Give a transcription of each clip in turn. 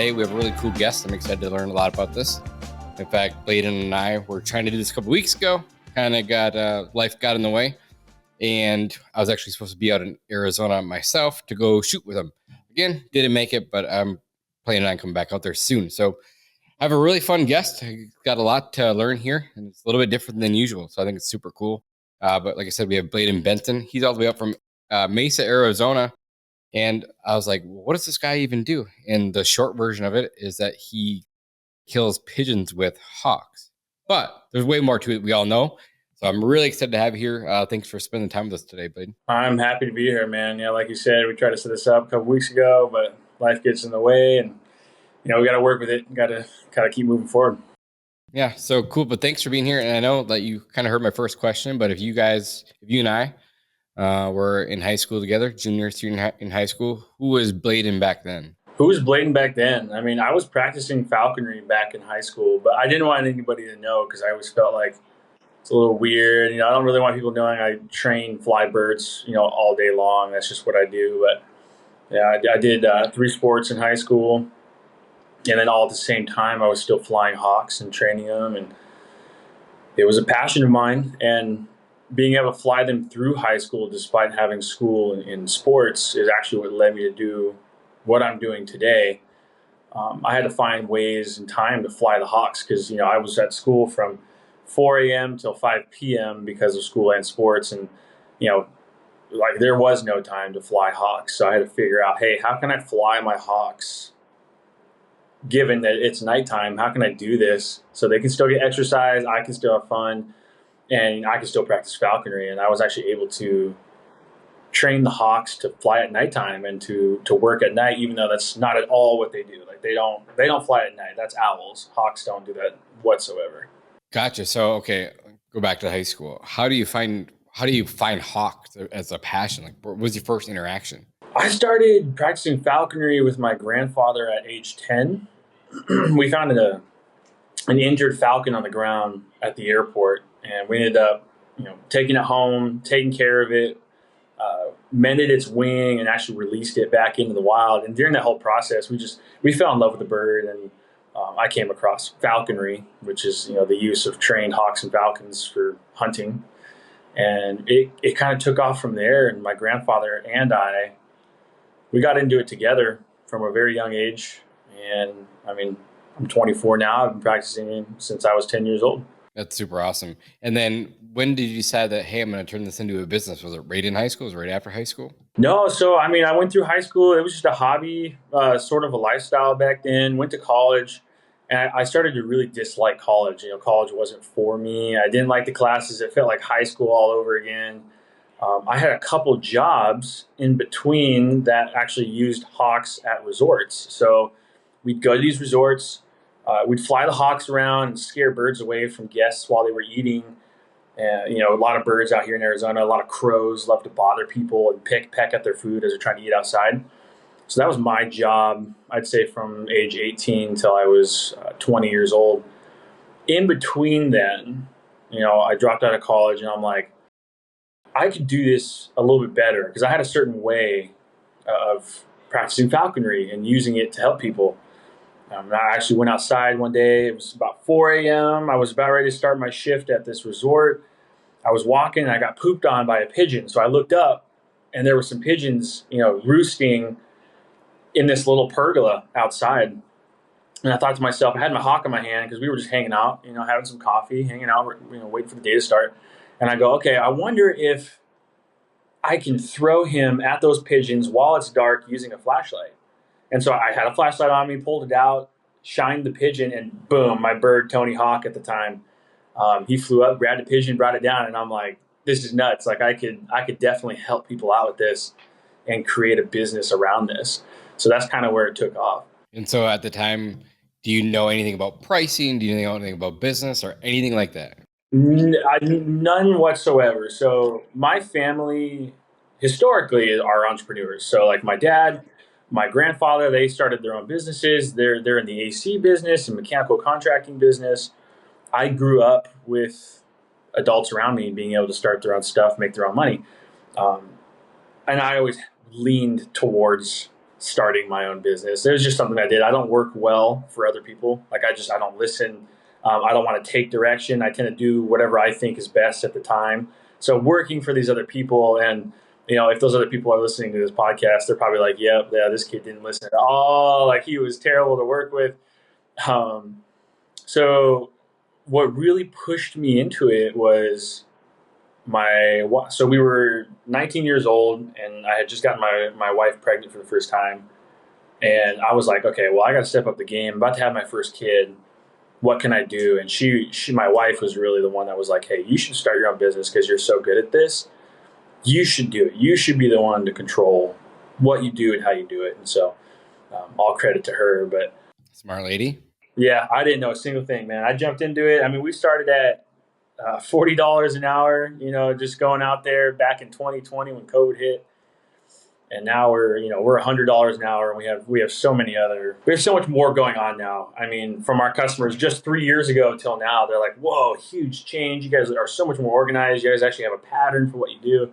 today we have a really cool guest. I'm excited to learn a lot about this. In fact, Bladen and I were trying to do this a couple weeks ago. Kind of life got in the way. And I was actually supposed to be out in Arizona myself to go shoot with him. Again, didn't make it, but I'm planning on coming back out there soon. So I have a really fun guest. I got a lot to learn here, and it's a little bit different than usual. So I think it's super cool. But like I said, we have Bladen Benson. He's all the way up from Mesa, Arizona. And I was like, well, what does this guy even do? And the short version of it is that he kills pigeons with hawks. But there's way more to it, we all know. So I'm really excited to have you here. Thanks for spending time with us today, Bladen. I'm happy to be here, man. Yeah, like you said, we tried to set this up a couple weeks ago, but life gets in the way, and we got to work with it. Got to kind of keep moving forward. Yeah, so cool. But thanks for being here. And I know that you kind of heard my first question, but if you and I were in high school together, junior in high school, who was Bladen back then? Who was Bladen back then? I mean, I was practicing falconry back in high school, but I didn't want anybody to know because I always felt like it's a little weird. I don't really want people knowing I train fly birds, all day long. That's just what I do. But yeah, I did 3 sports in high school. And then all at the same time, I was still flying hawks and training them. And it was a passion of mine. And being able to fly them through high school, despite having school in sports, is actually what led me to do what I'm doing today. I had to find ways and time to fly the hawks because, I was at school from 4 a.m. till 5 p.m. because of school and sports. And, there was no time to fly hawks. So I had to figure out, hey, how can I fly my hawks given that it's nighttime? How can I do this so they can still get exercise, I can still have fun, and I can still practice falconry? And I was actually able to train the hawks to fly at nighttime and to work at night, even though that's not at all what they do. Like they don't fly at night. That's owls. Hawks don't do that whatsoever. Gotcha. So, okay, go back to high school. How do you find hawks as a passion? Like, what was your first interaction? I started practicing falconry with my grandfather at age 10. We found an injured falcon on the ground at the airport, and we ended up, taking it home, taking care of it, mended its wing, and actually released it back into the wild. And during that whole process, we fell in love with the bird, and I came across falconry, which is the use of trained hawks and falcons for hunting, and it kind of took off from there. And my grandfather and we got into it together from a very young age. And I mean, I'm 24 now. I've been practicing since I was 10 years old. That's super awesome. And then when did you decide that, hey, I'm going to turn this into a business? Was it right in high school? Was it right after high school? No. So, I mean, I went through high school. It was just a hobby, sort of a lifestyle back then. Went to college, and I started to really dislike college. College wasn't for me. I didn't like the classes. It felt like high school all over again. I had a couple jobs in between that actually used hawks at resorts. So we'd go to these resorts. We'd fly the hawks around and scare birds away from guests while they were eating. A lot of birds out here in Arizona. A lot of crows love to bother people and peck at their food as they're trying to eat outside. So that was my job, I'd say, from age 18 till I was 20 years old. In between then, I dropped out of college, and I'm like, I could do this a little bit better because I had a certain way of practicing falconry and using it to help people. I actually went outside one day. It was about 4 a.m. I was about ready to start my shift at this resort. I was walking, and I got pooped on by a pigeon. So I looked up, and there were some pigeons, roosting in this little pergola outside. And I thought to myself, I had my hawk in my hand because we were just hanging out, having some coffee, hanging out, waiting for the day to start. And I go, okay, I wonder if I can throw him at those pigeons while it's dark using a flashlight. And so I had a flashlight on me, pulled it out, shined the pigeon, and boom, my bird, Tony Hawk at the time, he flew up, grabbed the pigeon, brought it down. And I'm like, this is nuts. Like I could definitely help people out with this and create a business around this. So that's kind of where it took off. And so at the time, do you know anything about pricing? Do you know anything about business or anything like that? None whatsoever. So my family historically are entrepreneurs. So like my dad, my grandfather, they started their own businesses. They're in the AC business and mechanical contracting business. I grew up with adults around me being able to start their own stuff, make their own money. And I always leaned towards starting my own business. It was just something I did. I don't work well for other people. Like I don't listen. I don't want to take direction. I tend to do whatever I think is best at the time. So working for these other people, and if those other people are listening to this podcast, they're probably like, "Yep, yeah, this kid didn't listen at all. Like he was terrible to work with." So what really pushed me into it was so we were 19 years old, and I had just gotten my wife pregnant for the first time. And I was like, okay, well, I got to step up the game. I'm about to have my first kid. What can I do? And my wife was really the one that was like, hey, you should start your own business because you're so good at this. You should do it. You should be the one to control what you do and how you do it. And so all credit to her. But smart lady. Yeah, I didn't know a single thing, man. I jumped into it. I mean, we started at $40 an hour, just going out there back in 2020 when COVID hit. And now we're $100 an hour, and we have so much more going on now. I mean, from our customers just 3 years ago till now, they're like, whoa, huge change. You guys are so much more organized. You guys actually have a pattern for what you do.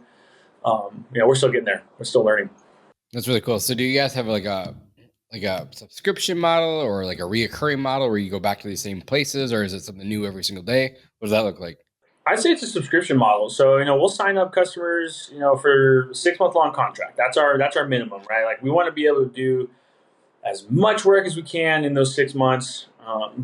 We're still getting there. We're still learning. That's really cool. So do you guys have like a subscription model or like a reoccurring model where you go back to these same places, or is it something new every single day? What does that look like? I'd say it's a subscription model. So, we'll sign up customers, for 6-month long contract. That's our minimum, right? Like we want to be able to do as much work as we can in those 6 months,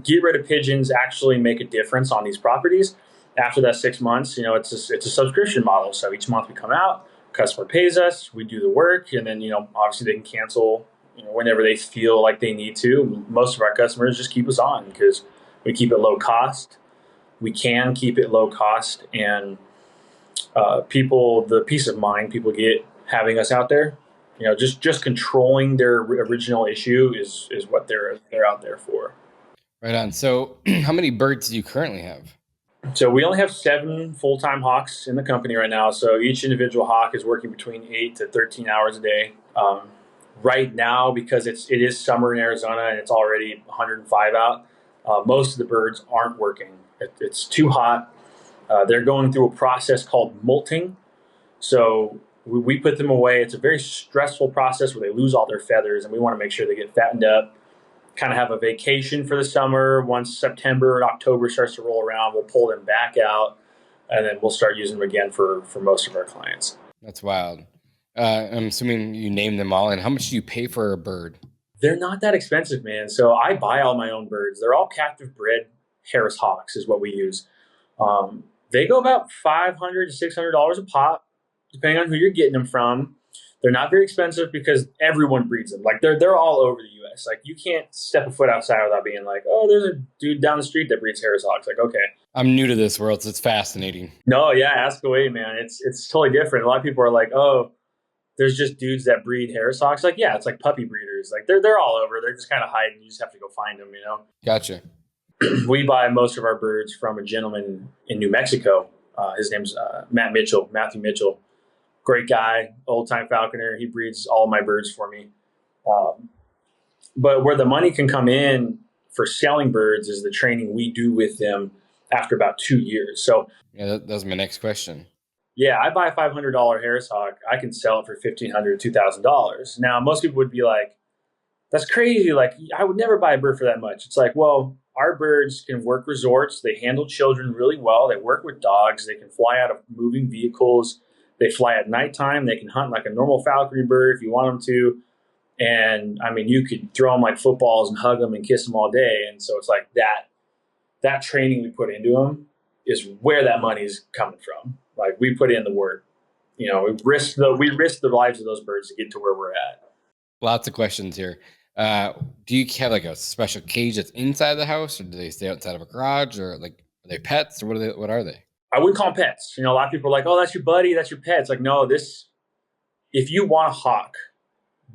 get rid of pigeons, actually make a difference on these properties. After that 6 months, it's a subscription model. So each month we come out, customer pays us, we do the work, and then, obviously they can cancel, whenever they feel like they need to. Most of our customers just keep us on because we keep it low cost. We can keep it low cost, and the peace of mind people get having us out there, just controlling their original issue is what they're out there for. Right on. So how many birds do you currently have? So we only have 7 full-time hawks in the company right now. So each individual hawk is working between 8 to 13 hours a day. Right now, because it is summer in Arizona and it's already 105 out, most of the birds aren't working. It's too hot. They're going through a process called molting. So we put them away. It's a very stressful process where they lose all their feathers, and we want to make sure they get fattened up, kind of have a vacation for the summer. Once September and October starts to roll around, we'll pull them back out, and then we'll start using them again for most of our clients. That's wild. I'm assuming you name them all. And how much do you pay for a bird? They're not that expensive, man. So I buy all my own birds. They're all captive bred Harris hawks is what we use. They go about $500 to $600 a pop, depending on who you're getting them from. They're not very expensive because everyone breeds them. Like they're all over the U.S. Like you can't step a foot outside without being like, oh, there's a dude down the street that breeds Harris hawks. Like, okay. I'm new to this world, so it's fascinating. No, yeah, ask away, man. It's totally different. A lot of people are like, oh, there's just dudes that breed Harris hawks. Like, yeah, it's like puppy breeders. Like they're all over. They're just kind of hiding. You just have to go find them, Gotcha. We buy most of our birds from a gentleman in New Mexico. His name's Matthew Mitchell. Great guy, old-time falconer. He breeds all my birds for me. But where the money can come in for selling birds is the training we do with them after about 2 years. So yeah, that was my next question. Yeah, I buy a $500 Harris hawk. I can sell it for $1,500 to $2,000. Now, most people would be like, that's crazy. Like, I would never buy a bird for that much. It's like, well, our birds can work resorts. They handle children really well. They work with dogs. They can fly out of moving vehicles. They fly at nighttime. They can hunt like a normal falconry bird if you want them to. And, I mean, you could throw them like footballs and hug them and kiss them all day. And so it's like that training we put into them is where that money is coming from. Like, we put in the work. We risk the lives of those birds to get to where we're at. Lots of questions here. Do you have like a special cage that's inside the house, or do they stay outside of a garage, or like are they pets, or what are they? I wouldn't call them pets. A lot of people are like, oh, that's your buddy, that's your pet. It's like, no, if you want a hawk,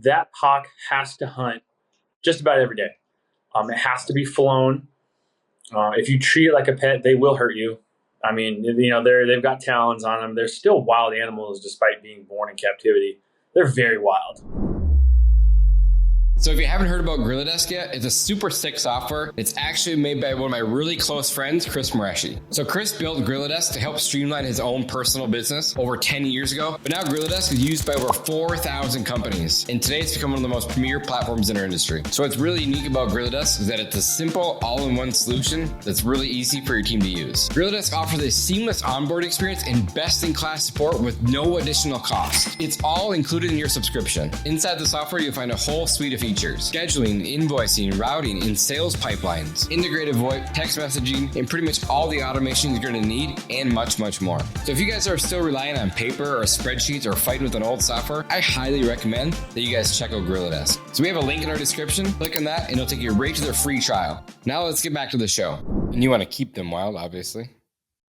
that hawk has to hunt just about every day. It has to be flown. If you treat it like a pet, they will hurt you. I mean, they've got talons on them. They're still wild animals despite being born in captivity. They're very wild. So if you haven't heard about Gorilla Desk yet, it's a super sick software. It's actually made by one of my really close friends, Chris Mareshi. So Chris built Gorilla Desk to help streamline his own personal business over 10 years ago. But now Gorilla Desk is used by over 4,000 companies. And today it's become one of the most premier platforms in our industry. So what's really unique about Gorilla Desk is that it's a simple all-in-one solution that's really easy for your team to use. Gorilla Desk offers a seamless onboard experience and best-in-class support with no additional cost. It's all included in your subscription. Inside the software, you'll find a whole suite of features: scheduling, invoicing, routing, and sales pipelines, integrated VoIP, text messaging, and pretty much all the automation you're going to need, and much, much more. So if you guys are still relying on paper or spreadsheets or fighting with an old software, I highly recommend that you guys check out Gorilla Desk. So we have a link in our description. Click on that and it'll take you right to their free trial. Now let's get back to the show. And you want to keep them wild, obviously.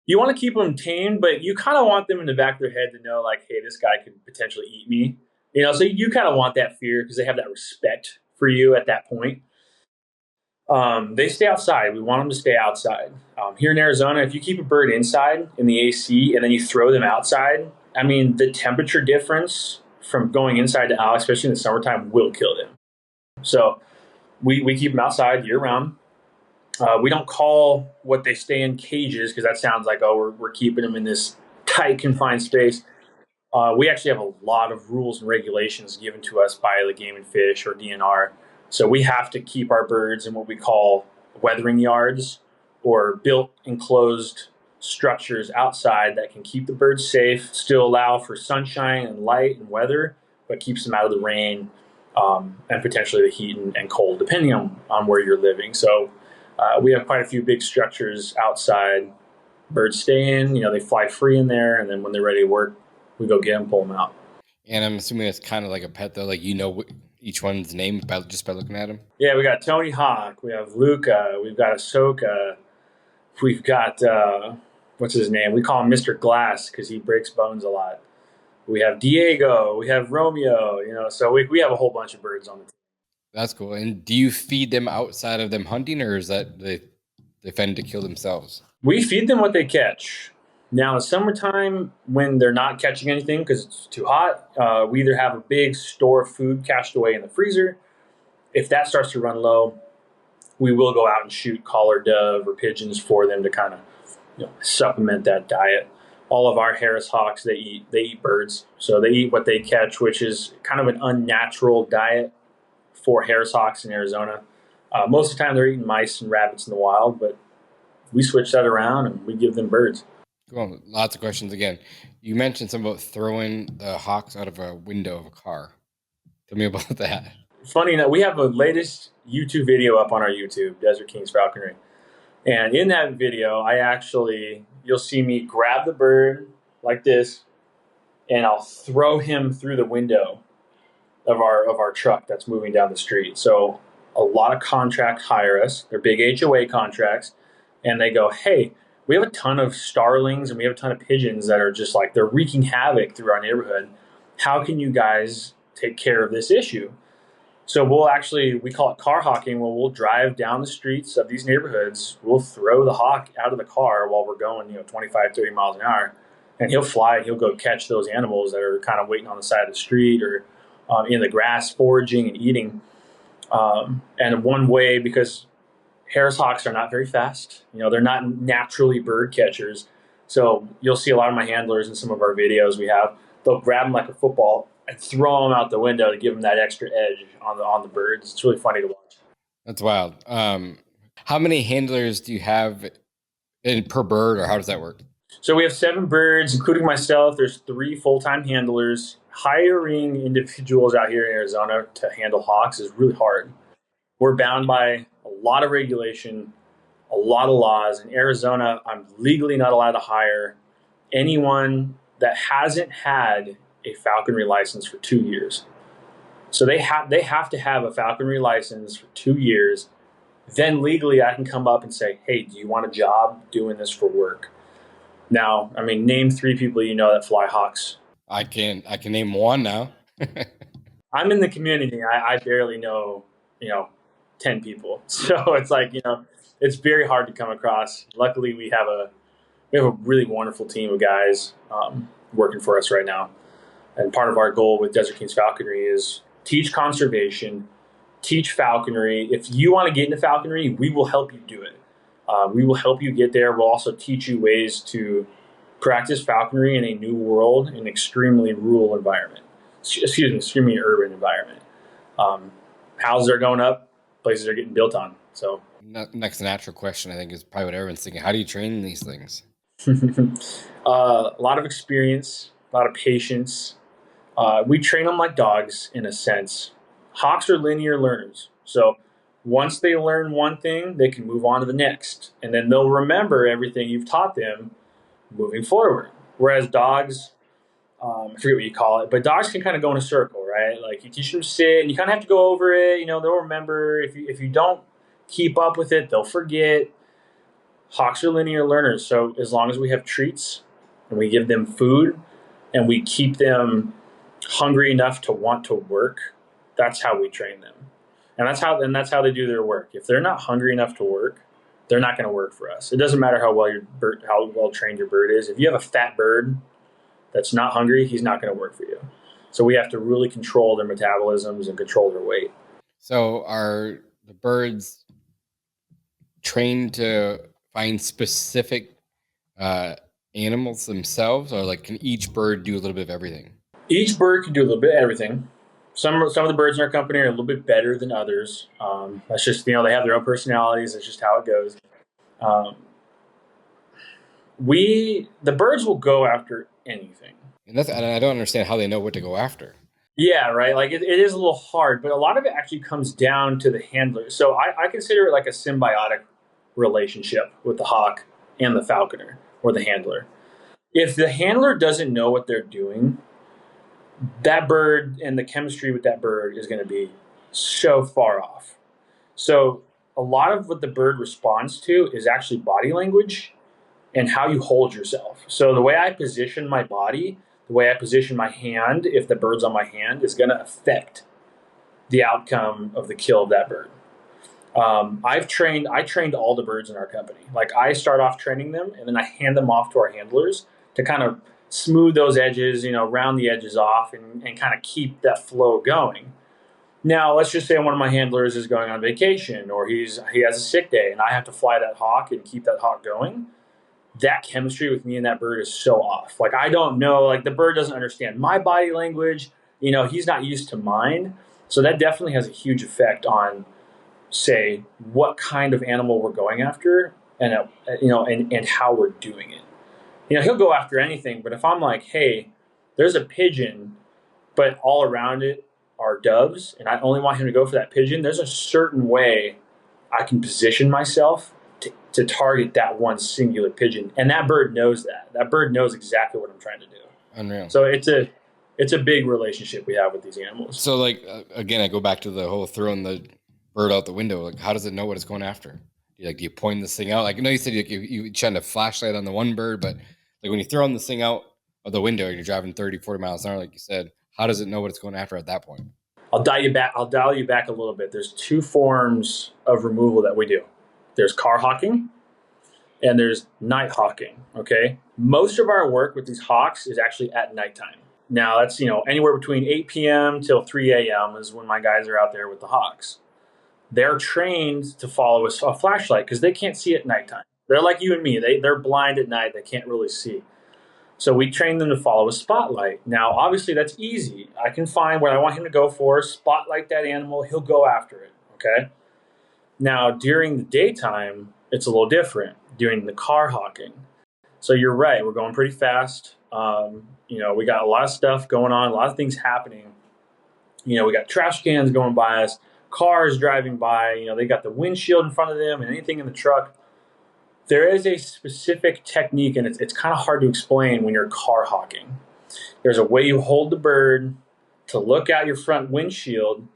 You want to keep them tamed, but you kind of want them in the back of their head to know, like, hey, this guy could potentially eat me. So you kind of want that fear because they have that respect for you at that point. They stay outside. We want them to stay outside. Here in Arizona, if you keep a bird inside in the AC and then you throw them outside, I mean, the temperature difference from going inside to out, especially in the summertime, will kill them. So we keep them outside year round. We don't call what they stay in cages because that sounds like, oh, we're keeping them in this tight, confined space. We actually have a lot of rules and regulations given to us by the Game and Fish or DNR. So we have to keep our birds in what we call weathering yards or built enclosed structures outside that can keep the birds safe, still allow for sunshine and light and weather, but keeps them out of the rain and potentially the heat and cold, depending on where you're living. So we have quite a few big structures outside. Birds stay in, they fly free in there, and then when they're ready to work, we go get them, pull them out. And I'm assuming it's kind of like a pet, though. Like, each one's name just by looking at them? Yeah, we got Tony Hawk. We have Luca. We've got Ahsoka. We've got, what's his name? We call him Mr. Glass because he breaks bones a lot. We have Diego. We have Romeo. So we have a whole bunch of birds on the team. That's cool. And do you feed them outside of them hunting, or is that they tend to kill themselves? We feed them what they catch. Now, in the summertime, when they're not catching anything because it's too hot, we either have a big store of food cached away in the freezer. If that starts to run low, we will go out and shoot collared dove or pigeons for them to kind of supplement that diet. All of our Harris hawks, they eat birds. So they eat what they catch, which is kind of an unnatural diet for Harris hawks in Arizona. Most of the time, they're eating mice and rabbits in the wild, but we switch that around and we give them birds. Cool. Lots of questions again. You mentioned something about throwing the hawks out of a window of a car. Tell me about that. Funny enough, we have a latest YouTube video up on our YouTube, Desert Kings Falconry. And in that video, you'll see me grab the bird like this, and I'll throw him through the window of our truck that's moving down the street. So a lot of contracts hire us. They're big HOA contracts. And they go, hey, we have a ton of starlings and we have a ton of pigeons that are just like, they're wreaking havoc through our neighborhood. How can you guys take care of this issue? So we call it car hawking. Well, we'll drive down the streets of these neighborhoods. We'll throw the hawk out of the car while we're going, 25, 30 miles an hour. And he'll fly, he'll go catch those animals that are kind of waiting on the side of the street or in the grass, foraging and eating. And one way, because Harris hawks are not very fast. They're not naturally bird catchers. So you'll see a lot of my handlers in some of our videos they'll grab them like a football and throw them out the window to give them that extra edge on the birds. It's really funny to watch. That's wild. How many handlers do you have per bird, or how does that work? So we have 7 birds, including myself. There's 3 full-time handlers. Hiring individuals out here in Arizona to handle hawks is really hard. We're bound by a lot of regulation, a lot of laws. In Arizona, I'm legally not allowed to hire anyone that hasn't had a falconry license for 2 years. So they have to have a falconry license for 2 years. Then legally I can come up and say, hey, do you want a job doing this for work? Now, name 3 people that fly hawks. I can name one now. I'm in the community. I barely know, 10 people. So it's like, it's very hard to come across. Luckily, we have a really wonderful team of guys working for us right now. And part of our goal with Desert Kings Falconry is teach conservation, teach falconry. If you want to get into falconry, we will help you do it. We will help you get there. We'll also teach you ways to practice falconry in a new world, in an extremely rural environment. Extremely urban environment. Houses are going up, places are getting built on. So next natural question, I think, is probably what everyone's thinking. How do you train these things? A lot of experience, a lot of patience. We train them like dogs in a sense. Hawks are linear learners. So once they learn one thing, they can move on to the next. And then they'll remember everything you've taught them moving forward. Whereas dogs, I forget what you call it, but dogs can kind of go in a circle, right? Like you teach them to sit and you kind of have to go over it. You know, they'll remember. If you don't keep up with it, they'll forget. Hawks are linear learners. So as long as we have treats and we give them food and we keep them hungry enough to want to work, that's how we train them. And that's how they do their work. If they're not hungry enough to work, they're not going to work for us. It doesn't matter how well trained your bird is. If you have a fat bird that's not hungry, he's not going to work for you. So we have to really control their metabolisms and control their weight. So are the birds trained to find specific animals themselves, or like can each bird do a little bit of everything? Each bird can do a little bit of everything. Some of the birds in our company are a little bit better than others. That's just, they have their own personalities. That's just how it goes. The birds will go after anything. And I don't understand how they know what to go after. Yeah, right. Like it is a little hard, but a lot of it actually comes down to the handler. So I consider it like a symbiotic relationship with the hawk and the falconer or the handler. If the handler doesn't know what they're doing, that bird and the chemistry with that bird is going to be so far off. So a lot of what the bird responds to is actually body language and how you hold yourself. So the way I position my body, the way I position my hand, if the bird's on my hand, is going to affect the outcome of the kill of that bird. I trained all the birds in our company. Like I start off training them and then I hand them off to our handlers to kind of smooth those edges, round the edges off and kind of keep that flow going. Now, let's just say one of my handlers is going on vacation or he has a sick day and I have to fly that hawk and keep that hawk going. That chemistry with me and that bird is so off. Like, I don't know, like the bird doesn't understand my body language. He's not used to mine. So that definitely has a huge effect on, say, what kind of animal we're going after and how we're doing it. He'll go after anything, but if I'm like, hey, there's a pigeon, but all around it are doves, and I only want him to go for that pigeon, there's a certain way I can position myself to target that one singular pigeon. And that bird knows that. That bird knows exactly what I'm trying to do. Unreal. So it's a big relationship we have with these animals. So again, I go back to the whole throwing the bird out the window. Like, how does it know what it's going after? Do you point this thing out? Like, I know you said you shine a flashlight on the one bird, but like when you throw this thing out of the window and you're driving 30, 40 miles an hour, like you said, how does it know what it's going after at that point? I'll dial you back a little bit. There's two forms of removal that we do. There's car hawking and there's night hawking. Okay. Most of our work with these hawks is actually at nighttime. Now that's, anywhere between 8 p.m. till 3 a.m. is when my guys are out there with the hawks. They're trained to follow a flashlight because they can't see at nighttime. They're like you and me. They're blind at night. They can't really see. So we train them to follow a spotlight. Now, obviously, that's easy. I can find what I want him to go for, spotlight that animal. He'll go after it, okay? Now, during the daytime, it's a little different, during the car hawking. So you're right. We're going pretty fast. We got a lot of stuff going on, a lot of things happening. We got trash cans going by us, cars driving by. They got the windshield in front of them and anything in the truck. There is a specific technique, and it's kind of hard to explain when you're car hawking. There's a way you hold the bird to look out your front windshield,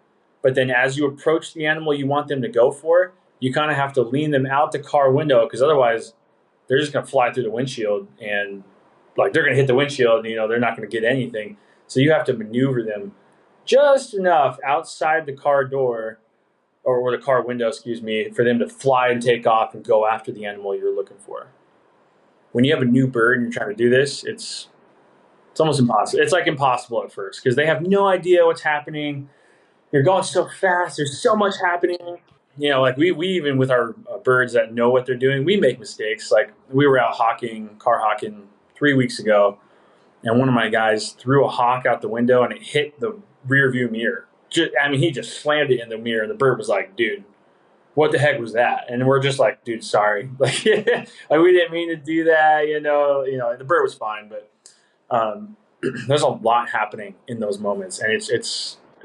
but then as you approach the animal you want them to go for, you kind of have to lean them out the car window because otherwise they're just going to fly through the windshield and they're going to hit the windshield and, they're not going to get anything. So you have to maneuver them just enough outside the car door or the car window, for them to fly and take off and go after the animal you're looking for. When you have a new bird and you're trying to do this, it's almost impossible. It's like impossible at first because they have no idea what's happening. You're going so fast. There's so much happening. Like we even with our birds that know what they're doing, we make mistakes. Like we were out car hawking 3 weeks ago, and one of my guys threw a hawk out the window and it hit the rear view mirror. He just slammed it in the mirror, and the bird was like, "Dude, what the heck was that?" And we're just like, "Dude, sorry. Like, like we didn't mean to do that." The bird was fine, but there's a lot happening in those moments, and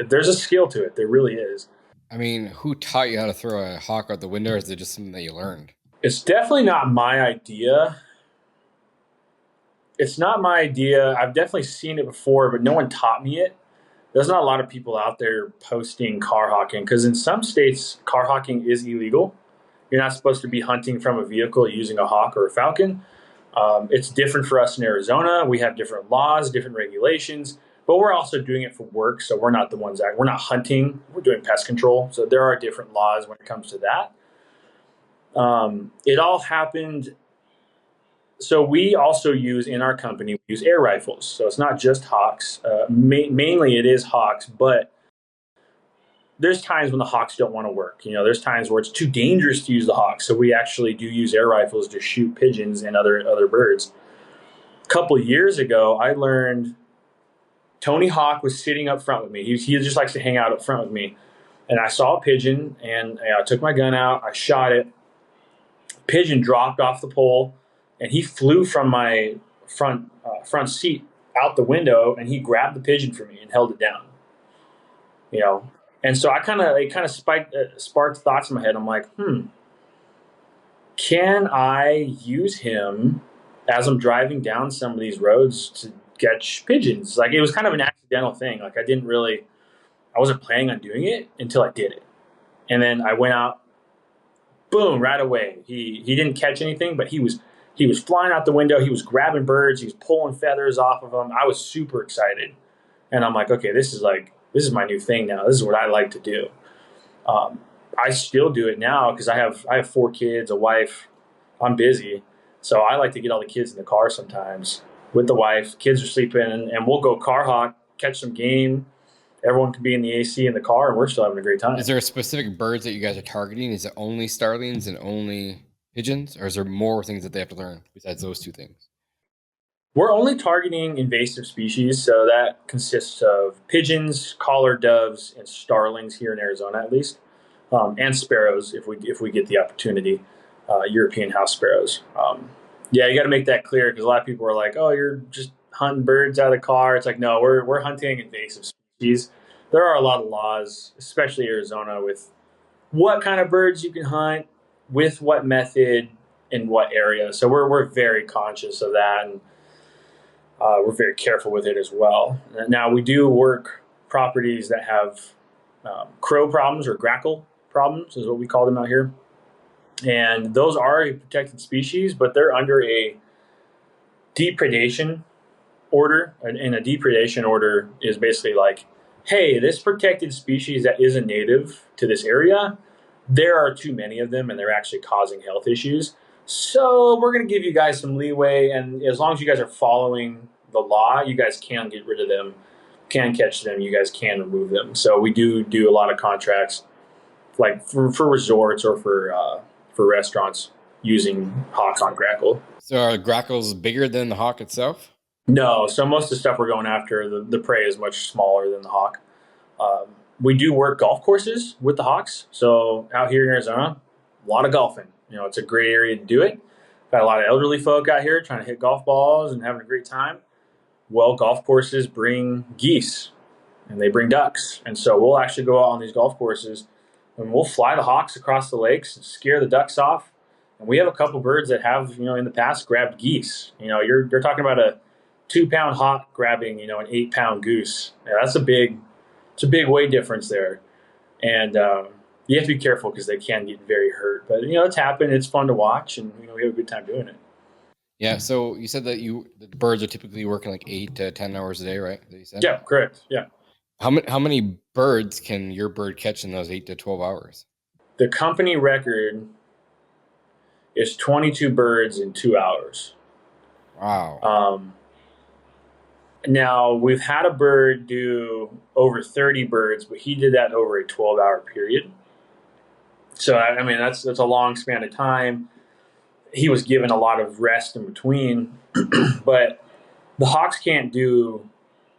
there's a skill to it. There really is. I mean, who taught you how to throw a hawk out the window, or is it just something that you learned? It's definitely not my idea. It's not my idea. I've definitely seen it before, but no one taught me it. There's not a lot of people out there posting car hawking because in some states, car hawking is illegal. You're not supposed to be hunting from a vehicle using a hawk or a falcon. It's different for us in Arizona. We have different laws, different regulations, but we're also doing it for work. So we're not the ones we're not hunting. We're doing pest control. So there are different laws when it comes to that. It all happened. So we also use in our company, we use air rifles. So it's not just hawks. Mainly it is hawks, but there's times when the hawks don't want to work. There's times where it's too dangerous to use the hawks. So we actually do use air rifles to shoot pigeons and other birds. A couple of years ago, I learned Tony Hawk was sitting up front with me. He just likes to hang out up front with me. And I saw a pigeon, and I took my gun out. I shot it. Pigeon dropped off the pole, and he flew from my front seat out the window, and he grabbed the pigeon for me and held it down. And so it kind of sparked thoughts in my head. I'm like, can I use him as I'm driving down some of these roads to catch pigeons? Like it was kind of an accidental thing. Like I wasn't planning on doing it until I did it. And then I went out, boom, right away. He didn't catch anything, but he was flying out the window. He was grabbing birds. He was pulling feathers off of them. I was super excited. And I'm like, okay, this is my new thing now. This is what I like to do. I still do it now because I have 4 kids, a wife. I'm busy. So I like to get all the kids in the car sometimes with the wife. Kids are sleeping, and we'll go car hawk, catch some game. Everyone can be in the AC in the car, and we're still having a great time. Is there specific birds that you guys are targeting? Is it only starlings and only pigeons? Or is there more things that they have to learn besides those 2 things? We're only targeting invasive species, so that consists of pigeons, collared doves, and starlings here in Arizona, at least, and sparrows if we get the opportunity. European house sparrows. You got to make that clear because a lot of people are like, "Oh, you're just hunting birds out of the car." It's like, no, we're hunting invasive species. There are a lot of laws, especially Arizona, with what kind of birds you can hunt, with what method, in what area. So we're very conscious of that, and we're very careful with it as well. Now, we do work properties that have crow problems or grackle problems, is what we call them out here. And those are a protected species, but they're under a depredation order. And a depredation order is basically like, hey, this protected species that is a native to this area, there are too many of them and they're actually causing health issues. So we're going to give you guys some leeway. And as long as you guys are following the law, you guys can get rid of them, can catch them, you guys can remove them. So we do a lot of contracts like for resorts or for restaurants using hawks on grackle. So are grackles bigger than the hawk itself? No. So most of the stuff we're going after, the prey is much smaller than the hawk. We do work golf courses with the hawks. So out here in Arizona, a lot of golfing. It's a great area to do it. Got a lot of elderly folk out here trying to hit golf balls and having a great time. Well, golf courses bring geese and they bring ducks. And so we'll actually go out on these golf courses and we'll fly the hawks across the lakes and scare the ducks off. And we have a couple birds that have, in the past grabbed geese. You're talking about a 2-pound hawk grabbing, an 8-pound goose. Yeah, that's a big weight difference there. And you have to be careful because they can get very hurt. But, it's happened. It's fun to watch, and, we have a good time doing it. Yeah, so you said that the birds are typically working like 8 to 10 hours a day, right? That you said? Yeah, correct. Yeah. How many birds can your bird catch in those 8 to 12 hours? The company record is 22 birds in 2 hours. Wow. Now, we've had a bird do over 30 birds, but he did that over a 12-hour period. So, I mean, that's a long span of time. He was given a lot of rest in between, but the hawks can't do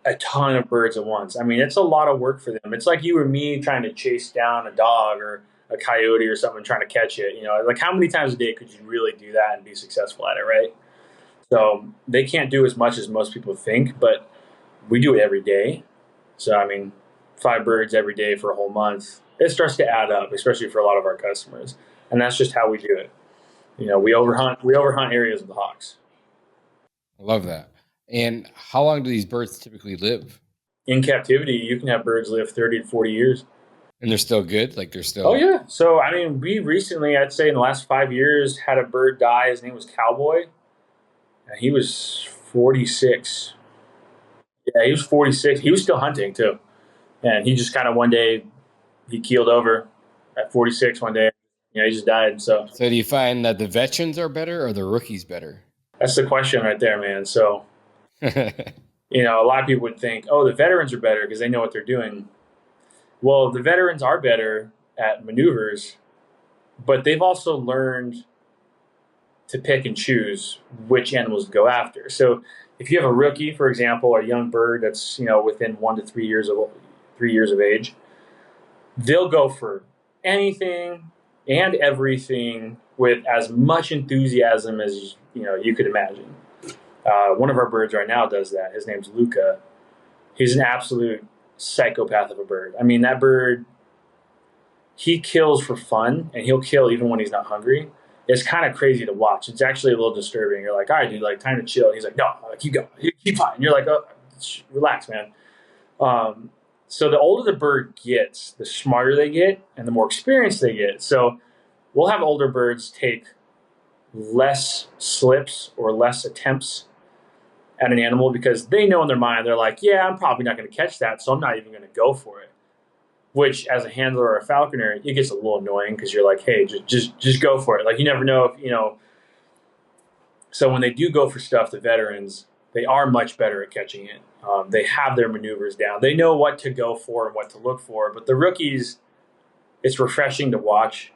a ton of birds at once. I mean, it's a lot of work for them. It's like you or me trying to chase down a dog or a coyote or something, trying to catch it. You know, like how many times a day could you really do that and be successful at it, right? So they can't do as much as most people think, but we do it every day. So, I mean, 5 birds every day for a whole month, it starts to add up, especially for a lot of our customers. And that's just how we do it. You know, we overhunt areas of the hawks. I love that. And how long do these birds typically live? In captivity, you can have birds live 30 to 40 years. And they're still good? Like they're still... Oh, yeah. So, I mean, we recently, I'd say in the last 5 years, had a bird die. His name was Cowboy. And he was 46. Yeah, he was 46. He was still hunting, too. And he just kind of one day, he keeled over at 46 one day. You know, he just died. So do you find that the veterans are better or the rookies better? That's the question right there, man. So, you know, a lot of people would think, oh, the veterans are better because they know what they're doing. Well, the veterans are better at maneuvers, but they've also learned to pick and choose which animals to go after. So if you have a rookie, for example, or a young bird that's, you know, within 1 to 3 years of age, they'll go for anything and everything with as much enthusiasm as, you know, you could imagine. One of our birds right now does that. His name's Luca. He's an absolute psychopath of a bird. I mean, that bird, he kills for fun, and he'll kill even when he's not hungry. It's kind of crazy to watch. It's actually a little disturbing. You're like, all right, dude, like, time to chill. He's like, no, keep going. Keep fighting. You're like, oh, relax, man. So the older the bird gets, the smarter they get, and the more experience they get. So we'll have older birds take less slips or less attempts at an animal because they know in their mind, they're like, yeah, I'm probably not going to catch that, so I'm not even going to go for it. Which, as a handler or a falconer, it gets a little annoying because you're like, hey, just go for it. Like, you never know if, you know. So when they do go for stuff, the veterans, they are much better at catching it. They have their maneuvers down. They know what to go for and what to look for. But the rookies, it's refreshing to watch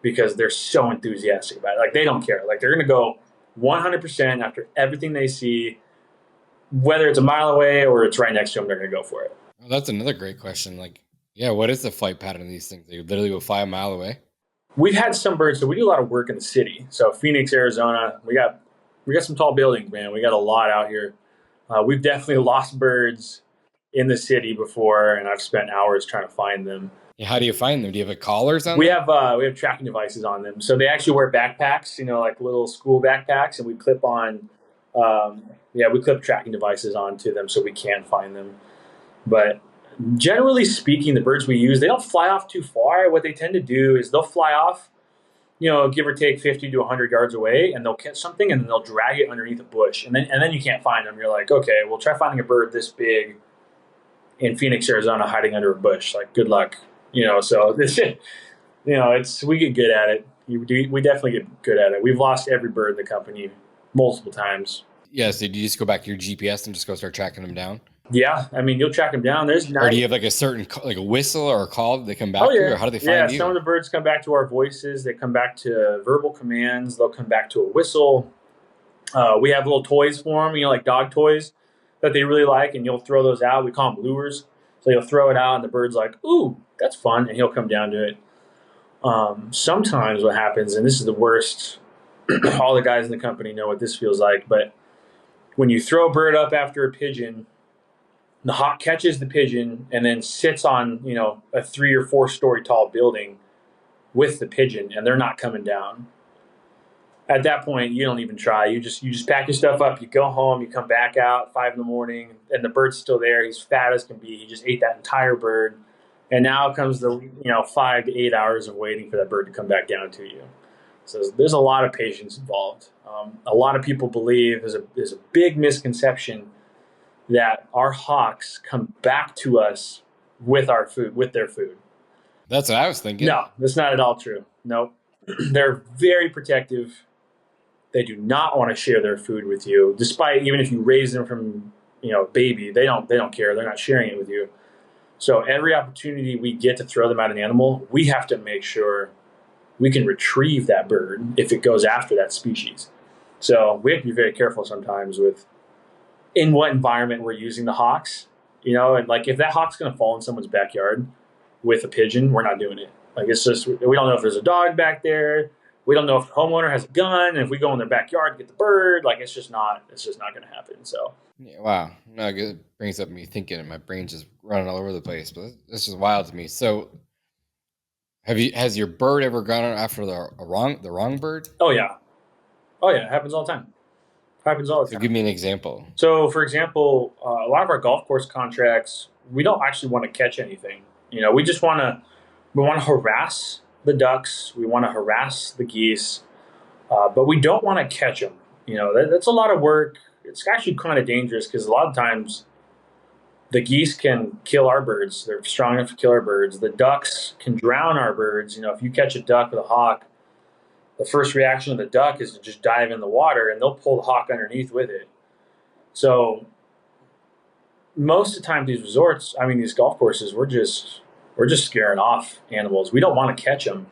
because they're so enthusiastic about it. Like, they don't care. Like, they're going to go 100% after everything they see. Whether it's a mile away or it's right next to them, they're going to go for it. Well, that's another great question. Like, yeah, what is the flight pattern of these things? They literally go 5 miles away? We've had some birds, so we do a lot of work in the city. So Phoenix, Arizona, we got some tall buildings, man. We got a lot out here. We've definitely lost birds in the city before, and I've spent hours trying to find them. Yeah, how do you find them? Do you have collars on them? We have tracking devices on them. So they actually wear backpacks, you know, like little school backpacks, and we clip on we clip tracking devices onto them so we can find them. But generally speaking, the birds we use, they don't fly off too far. What they tend to do is they'll fly off, you know, give or take 50 to 100 yards away, and they'll catch something, and then they'll drag it underneath a bush. And then you can't find them. You're like, okay, well, try finding a bird this big in Phoenix, Arizona, hiding under a bush. Like, good luck. You know, so this, you know, we get good at it. We definitely get good at it. We've lost every bird in the company multiple times. Yeah, so do you just go back to your GPS and just go start tracking them down? Yeah, I mean, you'll track them down. Or do you have like a certain, like a whistle or a call that they come back to? Or how do they find you? Yeah, some of the birds come back to our voices. They come back to verbal commands. They'll come back to a whistle. We have little toys for them, you know, like dog toys that they really like, and you'll throw those out. We call them lures. So you'll throw it out, and the bird's like, ooh, that's fun, and he'll come down to it. Sometimes what happens, and this is the worst, all the guys in the company know what this feels like, but when you throw a bird up after a pigeon, the hawk catches the pigeon and then sits on, you know, a 3 or 4 story tall building with the pigeon, and they're not coming down. At that point, you don't even try. You just pack your stuff up. You go home. You come back out 5 in the morning, and the bird's still there. He's fat as can be. He just ate that entire bird, and now comes the 5 to 8 hours of waiting for that bird to come back down to you. So there's a lot of patience involved. A lot of people believe there's a big misconception that our hawks come back to us with their food. That's what I was thinking. No, that's not at all true. Nope. They're very protective. They do not want to share their food with you, despite even if you raise them from, baby, they don't care. They're not sharing it with you. So every opportunity we get to throw them at an animal, we have to make sure we can retrieve that bird if it goes after that species. So we have to be very careful sometimes with in what environment we're using the hawks, and like if that hawk's going to fall in someone's backyard with a pigeon, we're not doing it. Like it's just, we don't know if there's a dog back there. We don't know if the homeowner has a gun. And if we go in their backyard to get the bird, like it's just not going to happen. So. Yeah, wow. No, it brings up me thinking and my brain's just running all over the place, but this is wild to me. So has your bird ever gone after the wrong bird? Oh yeah. It happens all the time. So give me an example. So for example, a lot of our golf course contracts, we don't actually want to catch anything. We just want to harass the ducks. We want to harass the geese, but we don't want to catch them. That's a lot of work. It's actually kind of dangerous because a lot of times the geese can kill our birds. They're strong enough to kill our birds. The ducks can drown our birds. If you catch a duck with a hawk, the first reaction of the duck is to just dive in the water, and they'll pull the hawk underneath with it. So most of the time, these golf courses, we're just scaring off animals. We don't want to catch them,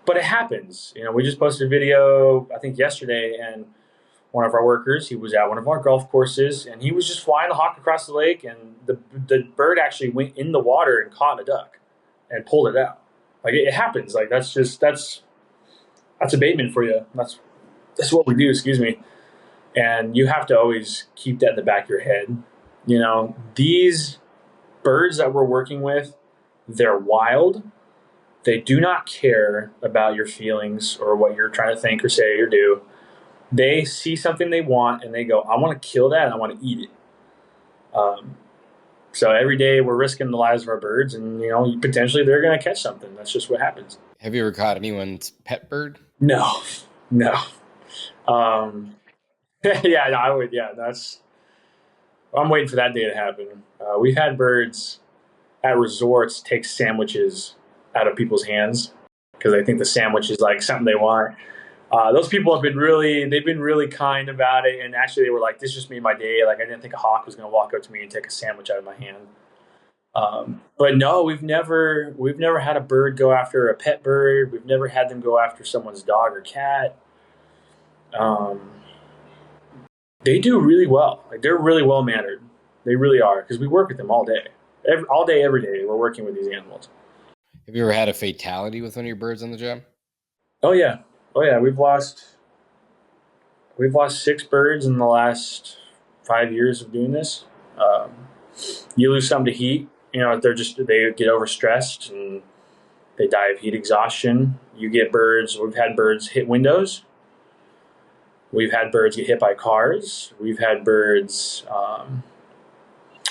but it happens. We just posted a video, I think yesterday, and one of our workers, he was at one of our golf courses, and he was just flying the hawk across the lake, and the bird actually went in the water and caught a duck and pulled it out. Like it happens. Like that's abatement for you. That's what we do. Excuse me. And you have to always keep that in the back of your head. These birds that we're working with, they're wild. They do not care about your feelings or what you're trying to think or say or do. They see something they want and they go, I want to kill that and I want to eat it. So every day we're risking the lives of our birds, and potentially they're going to catch something. That's just what happens. Have you ever caught anyone's pet bird? No. Yeah, I would. Yeah, I'm waiting for that day to happen. We've had birds at resorts take sandwiches out of people's hands because they think the sandwich is like something they want. Those people they've been really kind about it. And actually they were like, this just made my day. Like I didn't think a hawk was going to walk up to me and take a sandwich out of my hand. But no, we've never had a bird go after a pet bird. We've never had them go after someone's dog or cat. They do really well. Like they're really well mannered. They really are, because we work with them all day, every day. We're working with these animals. Have you ever had a fatality with one of your birds on the job? Oh yeah. We've lost 6 birds in the last 5 years of doing this. You lose some to heat. They get overstressed and they die of heat exhaustion. You get birds. We've had birds hit windows. We've had birds get hit by cars. We've had birds.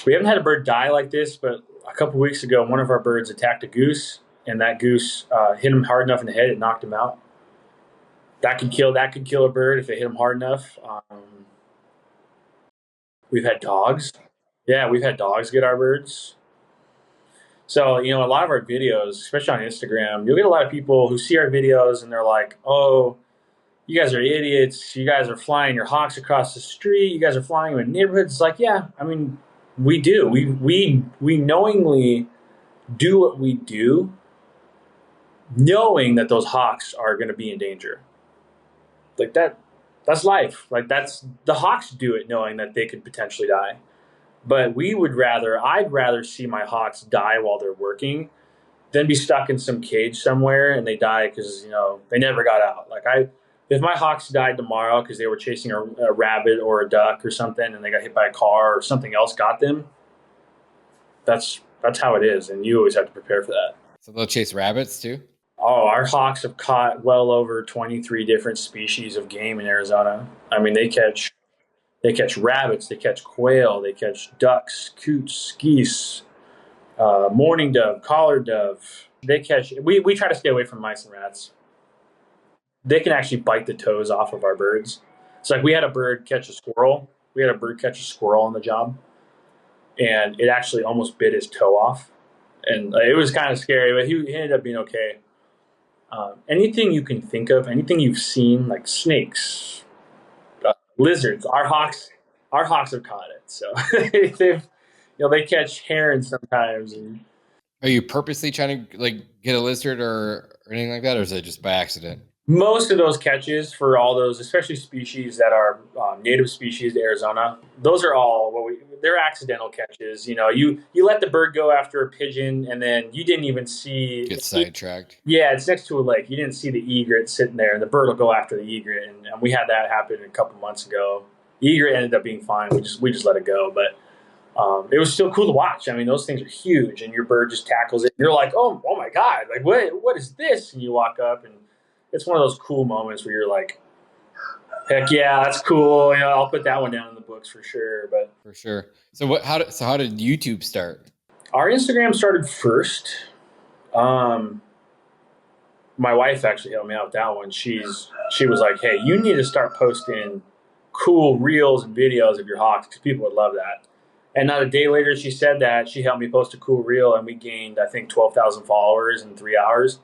We haven't had a bird die like this, but a couple weeks ago, one of our birds attacked a goose, and that goose hit him hard enough in the head, it knocked him out. That could kill a bird if it hit him hard enough. We've had dogs. Yeah, we've had dogs get our birds. So, a lot of our videos, especially on Instagram, you'll get a lot of people who see our videos and they're like, oh, you guys are idiots. You guys are flying your hawks across the street. You guys are flying them in neighborhoods. It's like, yeah, we do. We knowingly do what we do, knowing that those hawks are going to be in danger. Like that's life. Like the hawks do it knowing that they could potentially die. But I'd rather see my hawks die while they're working than be stuck in some cage somewhere and they die because, they never got out. Like if my hawks died tomorrow because they were chasing a rabbit or a duck or something and they got hit by a car or something else got them, that's how it is. And you always have to prepare for that. So they'll chase rabbits too? Oh, our hawks have caught well over 23 different species of game in Arizona. They catch rabbits, they catch quail, they catch ducks, coots, geese, mourning dove, collared dove. We try to stay away from mice and rats. They can actually bite the toes off of our birds. It's like we had a bird catch a squirrel. On the job, and it actually almost bit his toe off. And it was kind of scary, but he ended up being okay. Anything you can think of, anything you've seen, like snakes, lizards, our hawks our hawks have caught it. So they catch herons sometimes. And Are you purposely trying to like get a lizard or anything like that, or is it just by accident? most of those catches for all those, especially species that are native species to Arizona, those are all they're accidental catches. You let the bird go after a pigeon, and then you didn't even see Get sidetracked. Yeah, it's next to a lake. You didn't see the egret sitting there, and the bird will go after the egret. And we had that happen a couple months ago. The egret ended up being fine. We just let it go, but it was still cool to watch. I mean, those things are huge, and your bird just tackles it. You're like, oh my god, like what is this? And you walk up, and it's one of those cool moments where you're like, heck yeah, that's cool. I'll put that one down in the books for sure. But for sure. So how did YouTube start? Our Instagram started first. My wife actually helped me out with that one. She was like, hey, you need to start posting cool reels and videos of your hawks because people would love that. And not a day later, she said that. She helped me post a cool reel, and we gained, I think, 12,000 followers in 3 hours.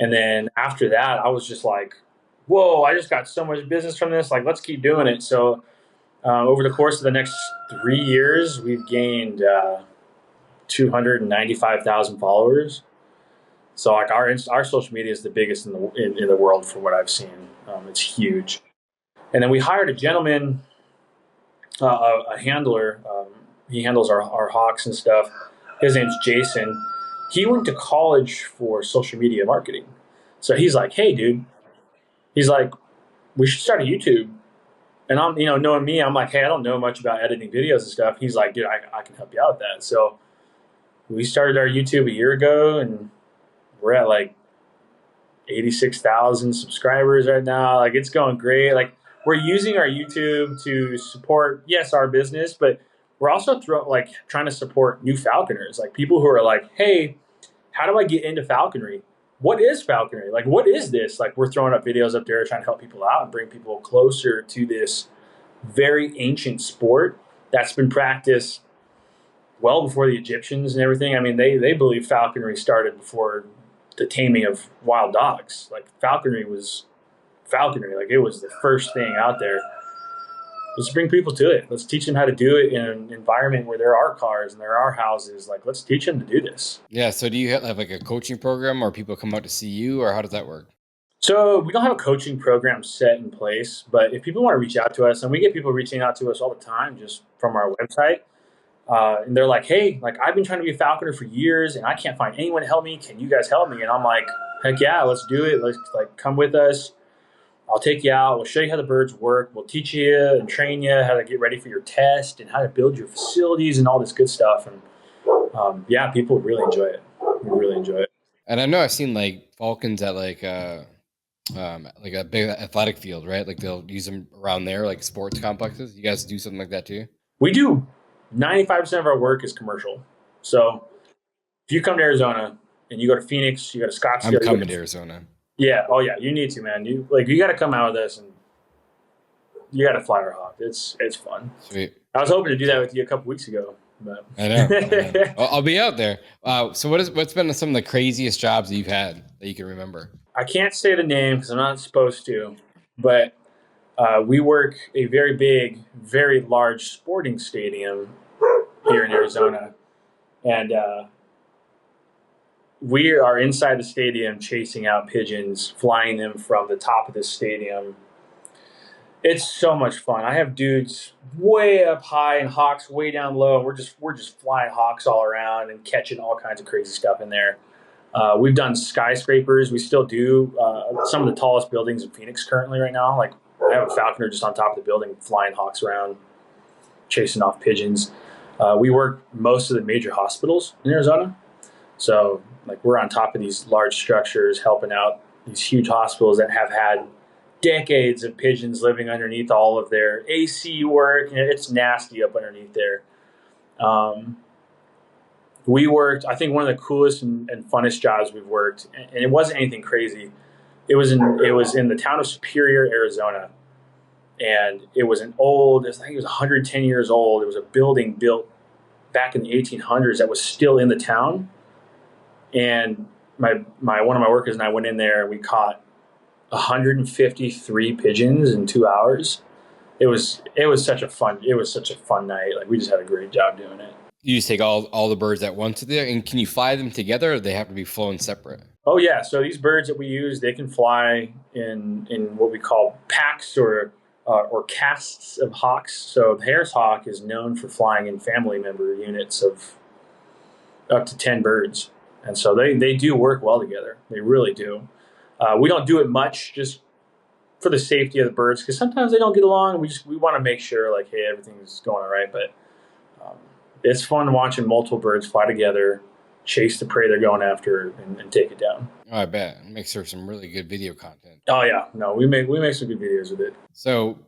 And then after that, I was just like, whoa, I just got so much business from this. Like, let's keep doing it. So over the course of the next 3 years, we've gained 295,000 followers. So like our social media is the biggest in the world from what I've seen. It's huge. And then we hired a gentleman, a handler. He handles our hawks and stuff. His name's Jason. He went to college for social media marketing. So he's like, hey, dude. He's like, we should start a YouTube. And I'm, knowing me, I'm like, hey, I don't know much about editing videos and stuff. He's like, dude, I can help you out with that. So we started our YouTube a year ago, and we're at like 86,000 subscribers right now. Like, it's going great. Like, we're using our YouTube to support, yes, our business, but we're also trying to support new falconers, like people who are like, hey, how do I get into falconry? What is falconry? Like, what is this? Like, we're throwing up videos up there trying to help people out and bring people closer to this very ancient sport that's been practiced well before the Egyptians and everything. I mean, they believe falconry started before the taming of wild dogs. Like, falconry was falconry. Like, it was the first thing out there. Let's bring people to it. Let's teach them how to do it in an environment where there are cars and there are houses. Like, let's teach them to do this. Yeah. So do you have like a coaching program, or people come out to see you, or how does that work? So we don't have a coaching program set in place, but if people want to reach out to us, and we get people reaching out to us all the time just from our website, and they're like, hey, like, I've been trying to be a falconer for years and I can't find anyone to help me. Can you guys help me? And I'm like, heck yeah, let's do it. Let's come with us. I'll take you out. We'll show you how the birds work. We'll teach you and train you how to get ready for your test and how to build your facilities and all this good stuff. And yeah, people really enjoy it. We really enjoy it. And I know I've seen like falcons at like a big athletic field, right? Like they'll use them around there, like sports complexes. You guys do something like that too? We do. 95% of our work is commercial. So if you come to Arizona and you go to Phoenix, you go to Scottsdale. I'm coming to Arizona. Yeah. Oh yeah. You need to, man. You got to come out with us, and you got to fly our hawk. It's fun. Sweet. I was hoping to do that with you a couple weeks ago, but I know. I'll be out there. So what's been some of the craziest jobs that you've had that you can remember? I can't say the name because I'm not supposed to, but we work a very big, very large sporting stadium here in Arizona, and we are inside the stadium chasing out pigeons, flying them from the top of the stadium. It's so much fun. I have dudes way up high and hawks way down low. And we're just flying hawks all around and catching all kinds of crazy stuff in there. We've done skyscrapers. We still do some of the tallest buildings in Phoenix currently right now. Like, I have a falconer just on top of the building flying hawks around, chasing off pigeons. We work most of the major hospitals in Arizona. So, like, we're on top of these large structures helping out these huge hospitals that have had decades of pigeons living underneath all of their AC work. It's nasty up underneath there. We worked, I think one of the coolest and funnest jobs we've worked, and it wasn't anything crazy. It was in the town of Superior, Arizona. And it was an old, I think it was 110 years old. It was a building built back in the 1800s that was still in the town. And one of my workers and I went in there, and we caught 153 pigeons in 2 hours. it was such a fun night. Like we just had a great job doing it. You just take all the birds at once there, and can you fly them together, or they have to be flown separate? Oh yeah, so these birds that we use, they can fly in what we call packs or casts of hawks. So the Harris hawk is known for flying in family member units of up to 10 birds, and so they do work well together. They really do. We don't do it much just for the safety of the birds, because sometimes they don't get along. We want to make sure, like, hey, everything's going all right. But it's fun watching multiple birds fly together, chase the prey they're going after, and take it down. Oh, I bet it makes for some really good video content. Oh yeah, no, we make some good videos with it. So,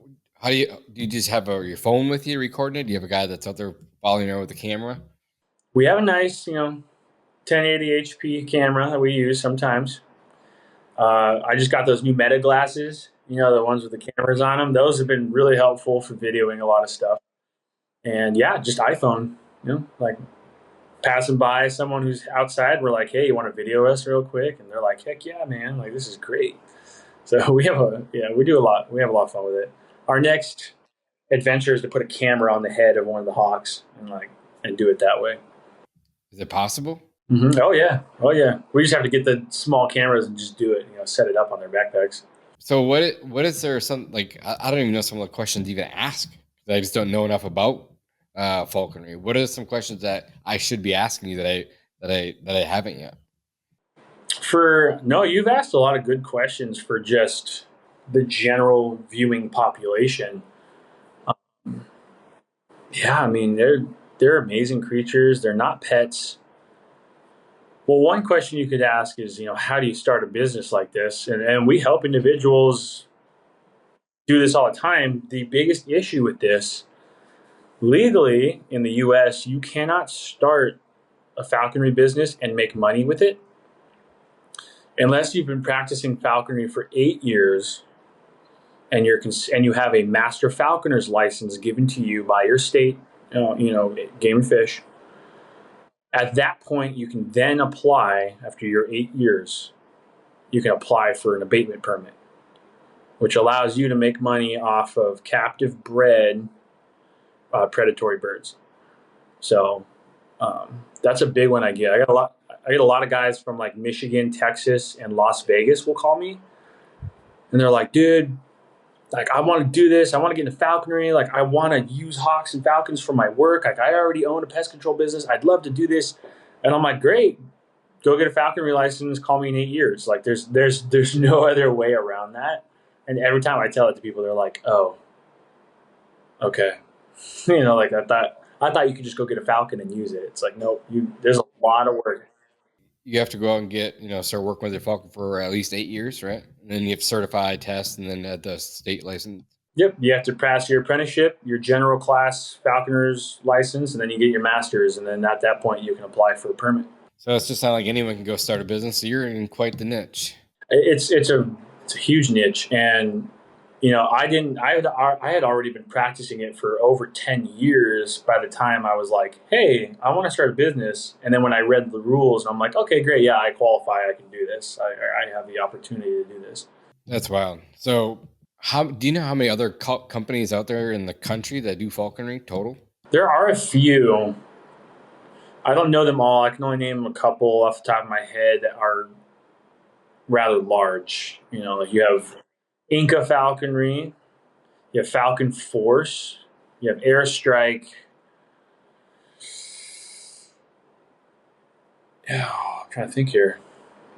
how do you just have your phone with you recording it? Do you have a guy that's out there following you with the camera? We have a nice, 1080 HP camera that we use sometimes. I just got those new Meta glasses, the ones with the cameras on them. Those have been really helpful for videoing a lot of stuff. And yeah, just iPhone, like passing by someone who's outside. We're like, hey, you want to video us real quick? And they're like, heck yeah, man. Like, this is great. So we do a lot. We have a lot of fun with it. Our next adventure is to put a camera on the head of one of the hawks and do it that way. Is it possible? Mm-hmm. Oh yeah. We just have to get the small cameras and just do it. Set it up on their backpacks. So what is there some, like, I don't even know some of the questions to even ask. I just don't know enough about falconry. What are some questions that I should be asking you that I haven't yet? You've asked a lot of good questions for just the general viewing population. They're amazing creatures. They're not pets. Well, one question you could ask is, how do you start a business like this? And we help individuals do this all the time. The biggest issue with this, legally in the US, you cannot start a falconry business and make money with it unless you've been practicing falconry for 8 years and you have a master falconer's license given to you by your state, Game and Fish. At that point, you can then apply, after your 8 years, you can apply for an abatement permit, which allows you to make money off of captive bred predatory birds. So that's a big one I get. I get a lot of guys from like Michigan, Texas, and Las Vegas will call me, and they're like, dude, like, I want to do this. I want to get into falconry. Like, I want to use hawks and falcons for my work. Like, I already own a pest control business. I'd love to do this. And I'm like, great, go get a falconry license. Call me in 8 years. Like, there's no other way around that. And every time I tell it to people, they're like, oh, okay. Like, I thought you could just go get a falcon and use it. It's like, no, there's a lot of work. You have to go out and start working with your falcon for at least 8 years, right? And then you have to certify, test, and then the state license. Yep. You have to pass your apprenticeship, your general class falconer's license, and then you get your master's. And then at that point, you can apply for a permit. So it's just not like anyone can go start a business. So you're in quite the niche. It's a huge niche. And, I had already been practicing it for over 10 years by the time I was like, hey, I want to start a business. And then when I read the rules, I'm like, okay, great. Yeah, I qualify. I can do this. I have the opportunity to do this. That's wild. So do you know how many other companies out there in the country that do falconry total? There are a few. I don't know them all. I can only name a couple off the top of my head that are rather large. Like you have Inca Falconry, you have Falcon Force, you have Airstrike. Oh, I'm trying to think here.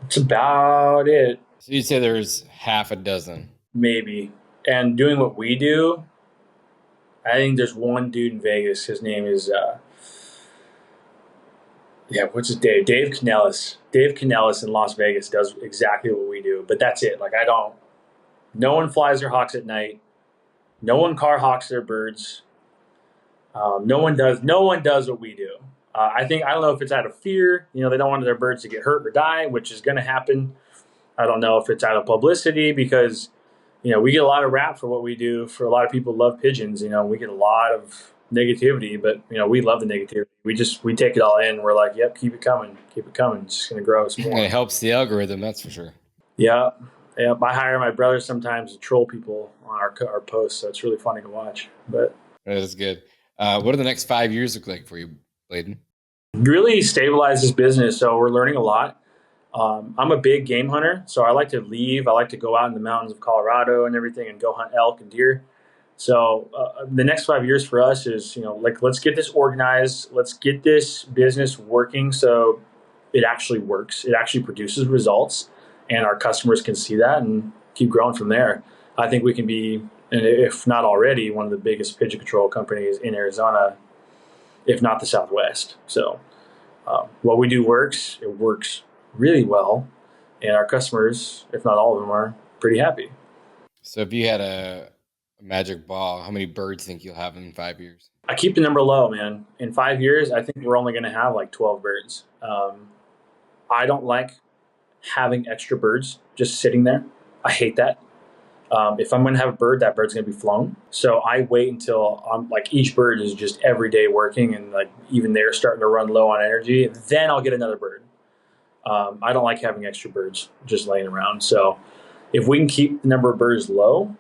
That's about it. So you'd say there's half a dozen? Maybe. And doing what we do, I think there's one dude in Vegas. His name is, what's his name? Dave Canellis. Dave Canellis in Las Vegas does exactly what we do. But that's it. Like, no one flies their hawks at night. No one car hawks their birds. No one does what we do. I don't know if it's out of fear. They don't want their birds to get hurt or die, which is going to happen. I don't know if it's out of publicity because, we get a lot of rap for what we do. For a lot of people who love pigeons, we get a lot of negativity, but, we love the negativity. We take it all in. We're like, yep, keep it coming. Keep it coming. It's just going to grow some more. It helps the algorithm, that's for sure. Yeah. Yeah, I hire my brother sometimes to troll people on our posts, so it's really funny to watch. But That is good. What do the next 5 years look like for you, Bladen? really stabilize this business. So we're learning a lot. I'm a big game hunter, so I like to leave. I like to go out in the mountains of Colorado and everything and go hunt elk and deer. So the next 5 years for us is, like, let's get this organized. Let's get this business working so it actually works. It actually produces results, and our customers can see that and keep growing from there. I think we can be, and if not already, one of the biggest pigeon control companies in Arizona, if not the Southwest. So what we do works. It works really well, and our customers, if not all of them, are pretty happy. So if you had a magic ball, how many birds think you'll have in 5 years? I keep the number low, man. In 5 years, I think we're only going to have like 12 birds. I don't like having extra birds just sitting there. I hate that. If I'm going to have a bird, that bird's going to be flown. So I wait until I'm like each bird is just every day working, and like even they're starting to run low on energy. Then I'll get another bird. I don't like having extra birds just laying around. So if we can keep the number of birds low,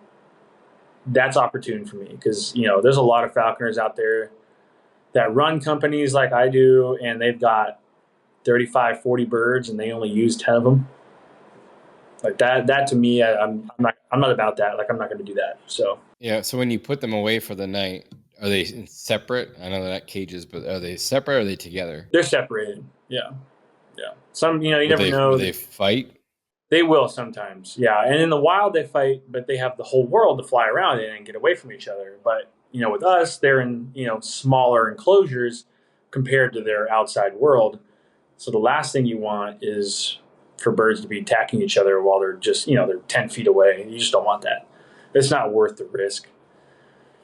that's opportune for me, because there's a lot of falconers out there that run companies like I do, and they've got 35, 40 birds, and they only use 10 of them. Like that to me, I'm not about that. Like, I'm not going to do that. So yeah. So when you put them away for the night, are they separate? I know they're not cages, but are they separate or are they together? they're separated. Yeah. Some, you never know. Will they fight? They will sometimes. Yeah. And in the wild they fight, but they have the whole world to fly around in and get away from each other. But, with us, they're in, smaller enclosures compared to their outside world. So the last thing you want is for birds to be attacking each other while they're just, they're 10 feet away. You just don't want that. It's not worth the risk.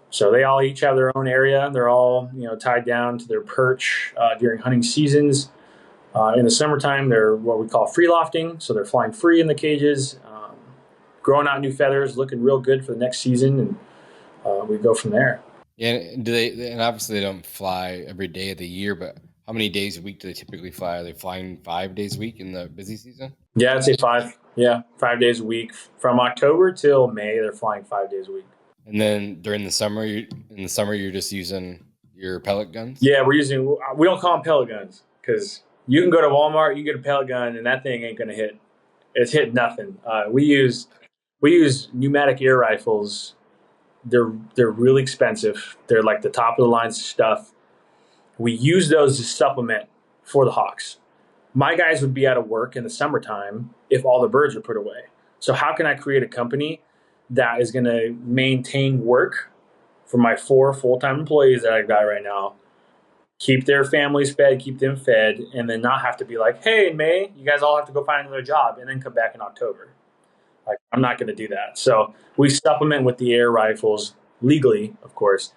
So they all each have their own area. They're all, tied down to their perch during hunting seasons. In the summertime, they're what we call free lofting. So they're flying free in the cages, growing out new feathers, looking real good for the next season. And we go from there. Yeah. And obviously they don't fly every day of the year, but how many days a week do they typically fly? Are they flying 5 days a week in the busy season? Yeah, I'd say 5. Yeah, 5 days a week. From October till May, they're flying 5 days a week. And then during the summer, you're just using your pellet guns? Yeah, we don't call them pellet guns, because you can go to Walmart, you get a pellet gun, and that thing ain't going to hit. It's hit nothing. We use pneumatic air rifles. They're really expensive. They're like the top of the line stuff. We use those to supplement for the hawks. My guys would be out of work in the summertime if all the birds were put away. So how can I create a company that is going to maintain work for my 4 full-time employees that I've got right now, keep their families fed, keep them fed, and then not have to be like, hey, in May, you guys all have to go find another job and then come back in October. Like, I'm not going to do that. So we supplement with the air rifles legally, of course,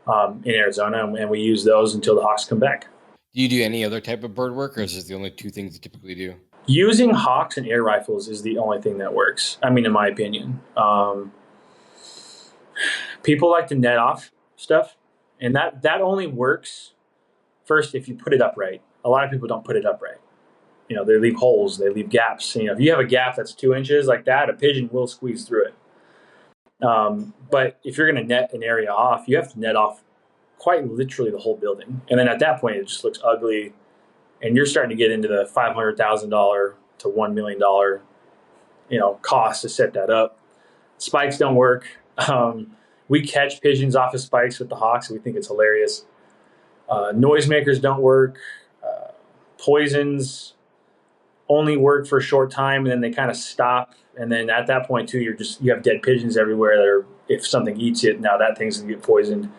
in Arizona, and we use those until the hawks come back. Do you do any other type of bird work, or is this the only 2 things you typically do? Using hawks and air rifles is the only thing that works. I mean, in my opinion. People like to net off stuff, and that only works first if you put it upright. A lot of people don't put it upright. They leave holes, they leave gaps. If you have a gap that's 2 inches like that, a pigeon will squeeze through it. But if you're going to net an area off, you have to net off quite literally the whole building. And then at that point, it just looks ugly. And you're starting to get into the $500,000 to $1 million, cost to set that up. Spikes don't work. We catch pigeons off of spikes with the hawks. We think it's hilarious. Noisemakers don't work. Poisons only work for a short time, and then they kind of stop. And then at that point too, you have dead pigeons everywhere that are, if something eats it, now that thing's gonna get poisoned.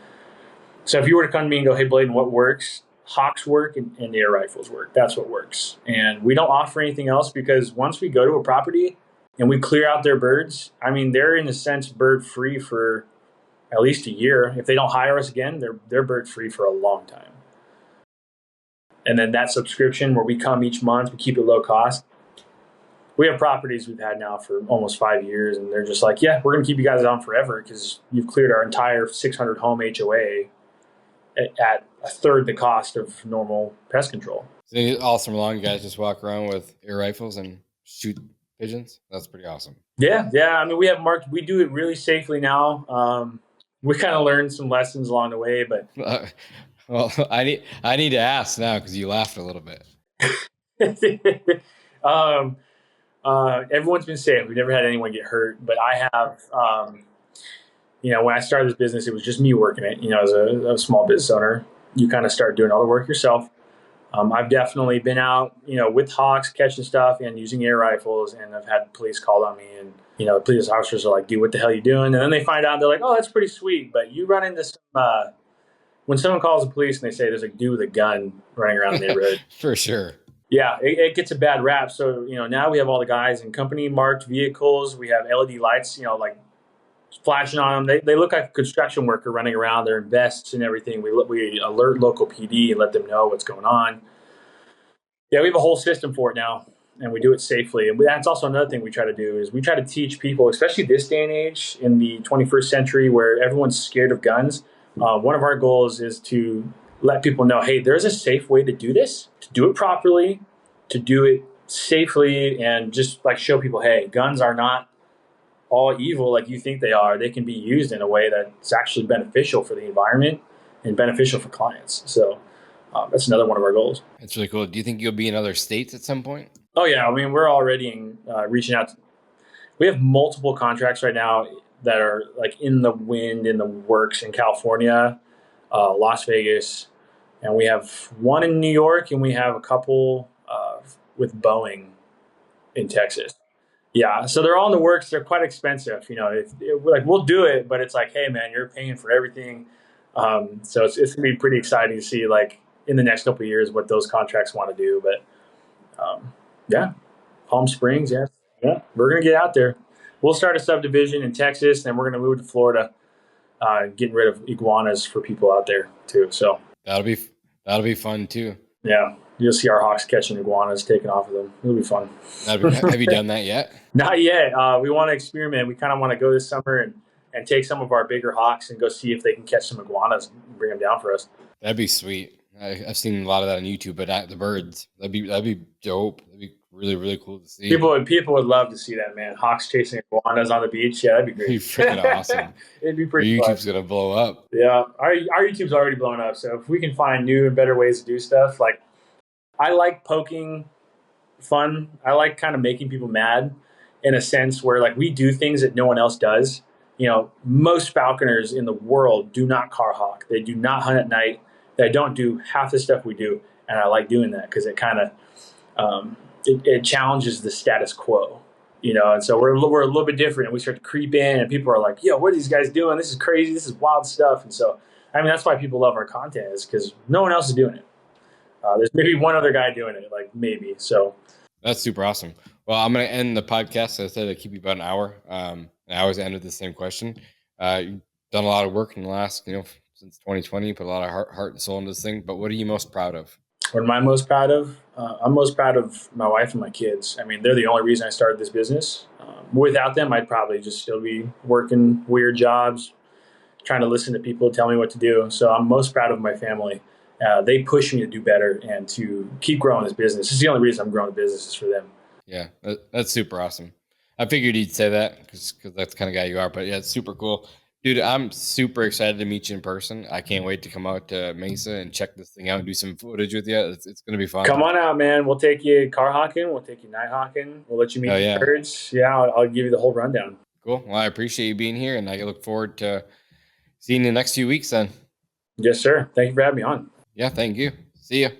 So if you were to come to me and go, hey, Bladen, what works? Hawks work and air rifles work. That's what works. And we don't offer anything else, because once we go to a property and we clear out their birds, I mean, they're in a sense bird free for at least a year. If they don't hire us again, they're bird free for a long time. And then that subscription where we come each month, we keep it low cost. We have properties we've had now for almost 5 years, and they're just like, yeah, we're going to keep you guys on forever because you've cleared our entire 600 home HOA at a third the cost of normal pest control. So all summer long, you guys just walk around with air rifles and shoot pigeons? That's pretty awesome. Yeah. I mean, we have marked. We do it really safely now. We kind of learned some lessons along the way, but well, I need to ask now because you laughed a little bit. Everyone's been safe. We've never had anyone get hurt, but I have. When I started this business, it was just me working it. As a small business owner, you kind of start doing all the work yourself. I've definitely been out, with hawks, catching stuff and using air rifles, and I've had police called on me, and the police officers are like, "Dude, what the hell are you doing?" And then they find out, they're like, "Oh, that's pretty sweet," but you run into some. When someone calls the police and they say there's a dude with a gun running around the neighborhood, for sure. Yeah, it gets a bad rap. So now we have all the guys in company marked vehicles. We have LED lights, like flashing on them. They look like a construction worker running around. They're in vests and everything. We alert local PD and let them know what's going on. Yeah, we have a whole system for it now, and we do it safely. And that's also another thing we try to do is we try to teach people, especially this day and age in the 21st century where everyone's scared of guns. One of our goals is to let people know, hey, there's a safe way to do this, to do it properly, to do it safely, and just like show people, hey, guns are not all evil like you think they are. They can be used in a way that's actually beneficial for the environment and beneficial for clients. So that's another one of our goals. That's really cool. Do you think you'll be in other states at some point? Oh, yeah. I mean, we're already reaching out. We have multiple contracts right now that are like in the works in California, Las Vegas, and we have one in New York, and we have a couple with Boeing in Texas. Yeah, so they're all in the works. They're quite expensive. We'll do it, but it's like, hey, man, you're paying for everything. So it's going to be pretty exciting to see, like, in the next couple of years what those contracts want to do. But, Palm Springs, yeah, we're going to get out there. We'll start a subdivision in Texas, and we're going to move to Florida, getting rid of iguanas for people out there, too. So that'll be fun, too. Yeah. You'll see our hawks catching iguanas, taking off of them. It'll be fun. Have you done that yet? Not yet. We want to experiment. We kind of want to go this summer and take some of our bigger hawks and go see if they can catch some iguanas and bring them down for us. That'd be sweet. I've seen a lot of that on YouTube, but not the birds. That'd be dope. That'd be really, really cool to see. People would love to see that, man. Hawks chasing iguanas on the beach. Yeah, that'd be great. It'd be freaking awesome. It'd be pretty Your YouTube's fun. gonna blow up. Yeah, our YouTube's already blown up. So if we can find new and better ways to do stuff, like I like poking fun. I like kind of making people mad in a sense where like we do things that no one else does. Most falconers in the world do not car hawk. They do not hunt at night. They don't do half the stuff we do. And I like doing that because it kind of, it challenges the status quo, and so we're a little bit different, and we start to creep in and people are like, yo, what are these guys doing? This is crazy. This is wild stuff. And so, I mean, that's why people love our content is because no one else is doing it. There's maybe one other guy doing it, like maybe. So that's super awesome. Well, I'm going to end the podcast. I said I'd keep you about an hour. And I always ended the same question. You've done a lot of work in the last, since 2020, put a lot of heart and soul into this thing. But what are you most proud of? What am I most proud of? I'm most proud of my wife and my kids. I mean, they're the only reason I started this business. Without them, I'd probably just still be working weird jobs, trying to listen to people tell me what to do. So I'm most proud of my family. They push me to do better and to keep growing this business. It's the only reason I'm growing the business is for them. Yeah, that's super awesome. I figured you'd say that because that's the kind of guy you are. But yeah, it's super cool. Dude, I'm super excited to meet you in person. I can't wait to come out to Mesa and check this thing out and do some footage with you. It's going to be fun. Come on out, man. We'll take you car hawking. We'll take you night hawking. We'll let you meet the birds. Yeah, I'll give you the whole rundown. Cool. Well, I appreciate you being here, and I look forward to seeing you the next few weeks then. Yes, sir. Thank you for having me on. Yeah, thank you. See ya.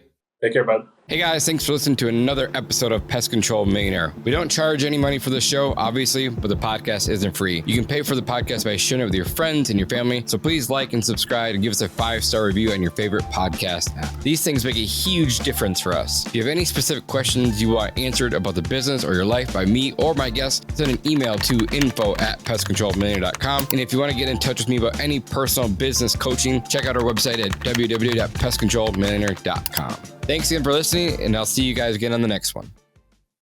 Take care, bud. Hey guys, thanks for listening to another episode of Pest Control Millionaire. We don't charge any money for the show, obviously, but the podcast isn't free. You can pay for the podcast by sharing it with your friends and your family. So please like and subscribe and give us a 5-star review on your favorite podcast app. These things make a huge difference for us. If you have any specific questions you want answered about the business or your life by me or my guests, send an email to info@pestcontrolmillionaire.com. And if you want to get in touch with me about any personal business coaching, check out our website at www.pestcontrolmillionaire.com. Thanks again for listening, and I'll see you guys again on the next one.